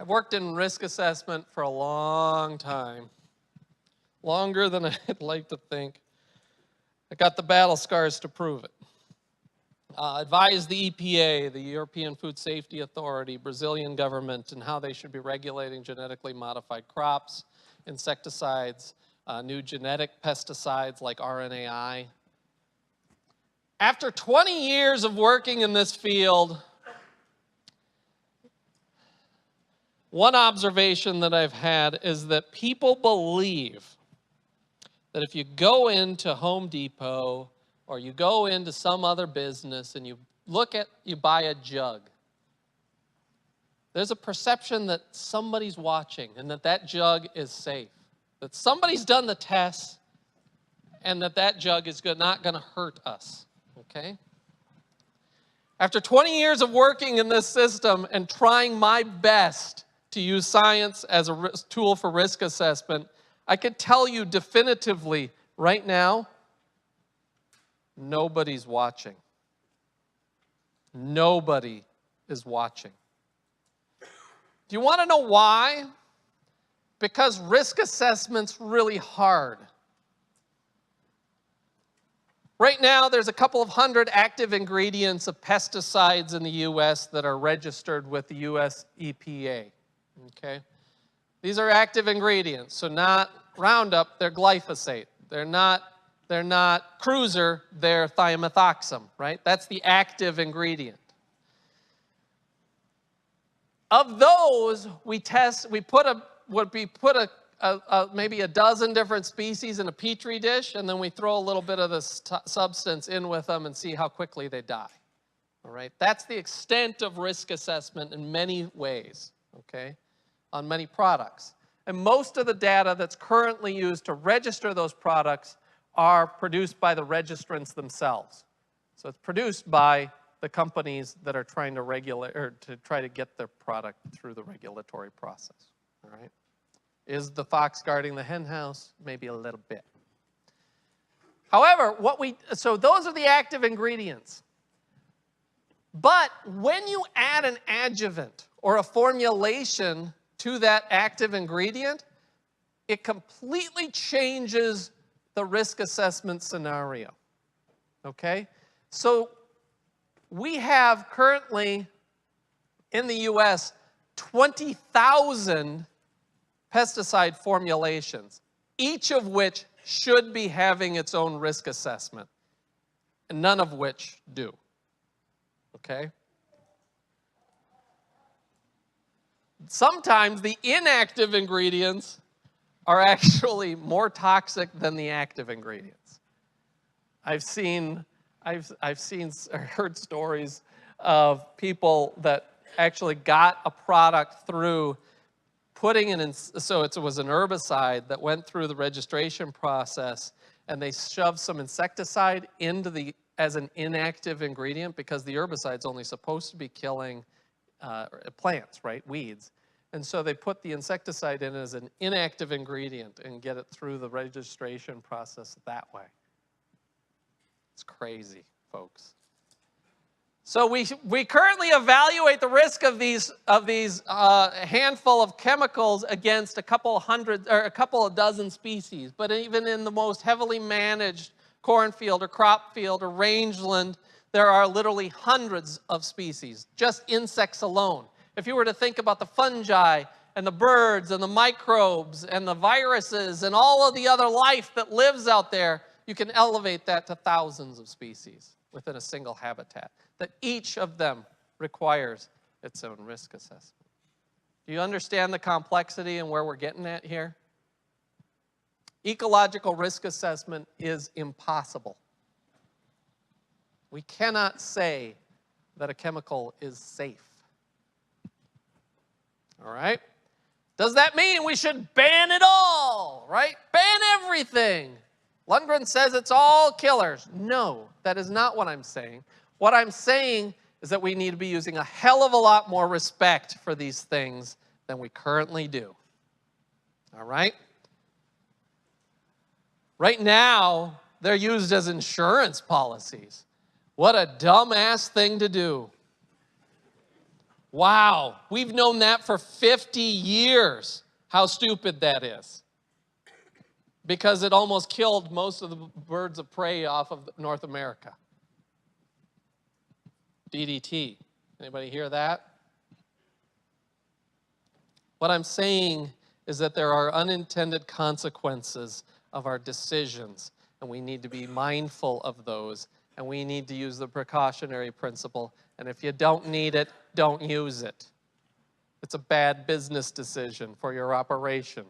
I've worked in risk assessment for a long time, longer than I'd like to think. I got the battle scars to prove it. Advised the EPA, the European Food Safety Authority, Brazilian government, and how they should be regulating genetically modified crops, insecticides, new genetic pesticides like RNAi. After 20 years of working in this field, one observation that I've had is that people believe that if you go into Home Depot or you go into some other business and you buy a jug, there's a perception that somebody's watching and that jug is safe, that somebody's done the tests and that jug is not going to hurt us, okay? After 20 years of working in this system and trying my best to use science as a tool for risk assessment, I could tell you definitively right now, nobody's watching. Nobody is watching. Do you want to know why? Because risk assessment's really hard. Right now, there's a couple of hundred active ingredients of pesticides in the U.S. that are registered with the U.S. EPA. Okay? These are active ingredients, so not Roundup, they're glyphosate. They're not Cruiser, they're thiamethoxam, right? That's the active ingredient. Of those, we put maybe a dozen different species in a petri dish, and then we throw a little bit of this substance in with them and see how quickly they die. All right? That's the extent of risk assessment in many ways, okay, on many products. And most of the data that's currently used to register those products are produced by the registrants themselves. So it's produced by the companies that are trying to regulate or to try to get their product through the regulatory process. All right? Is the fox guarding the hen house? Maybe a little bit. However, so those are the active ingredients. But when you add an adjuvant or a formulation to that active ingredient, it completely changes the risk assessment scenario. Okay? So we have currently in the US 20,000 pesticide formulations, each of which should be having its own risk assessment, and none of which do. Okay? Sometimes the inactive ingredients are actually more toxic than the active ingredients. I've heard stories of people that actually got a product through putting it in, so it was an herbicide that went through the registration process, and they shoved some insecticide into as an inactive ingredient because the herbicide's only supposed to be killing plants, right, weeds. And so they put the insecticide in as an inactive ingredient and get it through the registration process that way. It's crazy, folks. So we currently evaluate the risk of these handful of chemicals against a couple of dozen species. But even in the most heavily managed cornfield or crop field or rangeland, there are literally hundreds of species, just insects alone. If you were to think about the fungi and the birds and the microbes and the viruses and all of the other life that lives out there, you can elevate that to thousands of species within a single habitat, that each of them requires its own risk assessment. Do you understand the complexity and where we're getting at here? Ecological risk assessment is impossible. We cannot say that a chemical is safe. All right? Does that mean we should ban it all, right? Ban everything. Lundgren says it's all killers. No, that is not what I'm saying. What I'm saying is that we need to be using a hell of a lot more respect for these things than we currently do. All right? Right now, they're used as insurance policies. What a dumbass thing to do. Wow, we've known that for 50 years, how stupid that is. Because it almost killed most of the birds of prey off of North America. DDT. Anybody hear that? What I'm saying is that there are unintended consequences of our decisions, and we need to be mindful of those, and we need to use the precautionary principle, and if you don't need it, don't use it. It's a bad business decision for your operation.